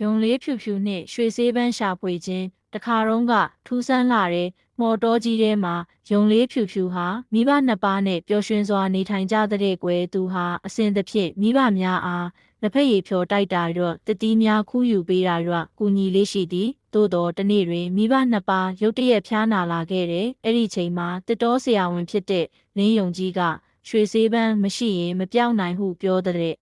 ယုံလေးဖြူဖြူနှင့်ရွှေဆေးပန်းရှာဖွေခြင်းတခါတုန်းကထူးဆန်းလာတဲ့မော်တော်ကြီးထဲမှာယုံလေးဖြူဖြူဟာမိဘနှစ်ပါးနဲ့ပျော်ရွှင်စွာနေထိုင်ကြတဲ့ကွယ်သူဟာအစဉ်သဖြင့်မိဘများအားလက်ဖက်ရည်ဖြော်တိုက်တာရွတ်တတိများခူးယူပေးတာရွတ်ကူညီလေးရှိသည်သို့တော်တနေ့တွင်မိဘနှစ်ပါးရုတ်တရက်ဖျားနာလာခဲ့တယ်အဲ့ဒီချိန်မှာတစ်တော်ဆရာဝန်ဖြစ်တဲ့လင်းယုံကြီးကရွှေဆေးပန်းမရှိရင်မပြောင်းနိုင်ဟုပြောတဲ့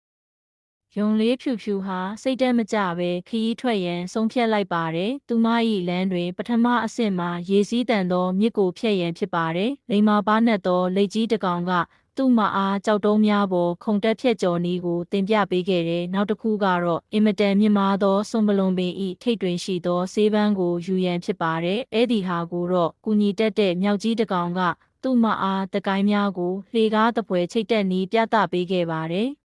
ယုံလေးဖြူဖြူဟာစိတ်တမကြပဲခရီးထွက်ရန်ဆုံးဖြတ်လိုက်ပါတယ်။သူမ၏လမ်းတွင်ပထမအဆင့်မှာရေစီးတန်သောမြစ်ကိုဖြတ်ရန်ဖြစ်ပါတယ်။လိမ္မာပါးနှက်သောလက်ကြီးတစ်ကောင်ကသူ့မအားကြောက်တုံးများပေါ်ခုန်တက်ဖြတ်ကျော်နည်းကိုတင်ပြပေးခဲ့တယ်။နောက်တစ်ခုကတော့အင်မတန်မြင့်မားသောစွန်ပလွန်ပင်၏ထိပ်တွင်ရှိသောဆေးပန်းကိုယူရန်ဖြစ်ပါတယ်။အဲ့ဒီဟာကိုတော့ကူညီတက်တဲ့မြောက်ကြီးတစ်ကောင်ကသူ့မအားတကိုင်းများကိုလှေကားတပွဲချိတ်တက်နည်းပြသပေးခဲ့ပါတယ်။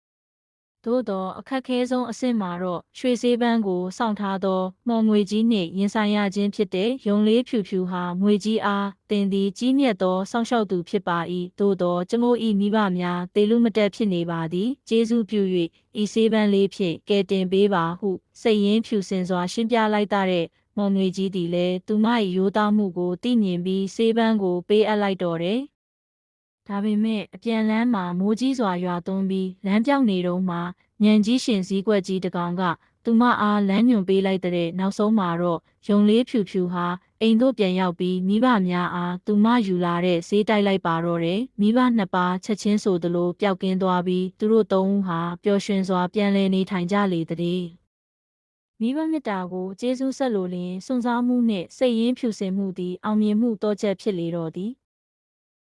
သို့သောအခက်ခဲဆုံးအဆင့်မှာတော့ရွှေဆေးပန်းကိုစောင့်ထားသောမော်ငွေကြီးနှင့်ရင်ဆိုင်ရခြင်းဖြစ်တဲ့ယုံလေးဖြူဖြူဟာငွေကြီးအားတင်သည်ကြီးမြတ်သောစောင့်ရှောက်သူဖြစ်ပါ၏သို့သောကျမို့၏မိဘများသေလူမတက်ဖြစ်နေပါသည်ကျေးဇူးပြု၍ဤဆေးပန်းလေးဖြင့်ကယ်တင်ပေးပါဟုစိတ်ရင်းဖြူစင်စွာရှင်းပြလိုက်တဲ့မော်ငွေကြီးသည်လည်းသူမ၏ရိုးသားမှုကိုသိမြင်ပြီးဆေးပန်းကိုပေးအပ်လိုက်တော်တယ်ဒါပေမဲ့အပြန်လမ်းမှာမိုးကြီးစွာရွာသွန်းပြီးလမ်းပြောင်းနေတော့မှညံကြီးရှင်စည်းကွက်ကြီးတစ်ကောင်ကသူမအားလမ်းညွှန်ပေးလိုက်တဲ့နောက်ဆုံးမှာတော့ယုံလေးဖြူဖြူဟာအိမ်သို့ပြန်ရောက်ပြီးမိဘများအားသူမယူလာတဲ့ဈေးတိုက်လိုက်ပါတော့တယ်မိဘနှစ်ပါးချက်ချင်းဆိုသလိုပျောက်ကင်းသွားပြီးသူတို့သုံးဦးဟာပျော်ရွှင်စွာပြန်လည်နေထိုင်ကြလေတဲ့မိဘမေတ္တာကိုကျေးဇူးဆက်လိုလျင်စွန့်စားမှုနှင့်စိတ်ရင်းဖြူစင်မှုသည်အောင်မြင်မှုတောချက်ဖြစ်လေတော့သည်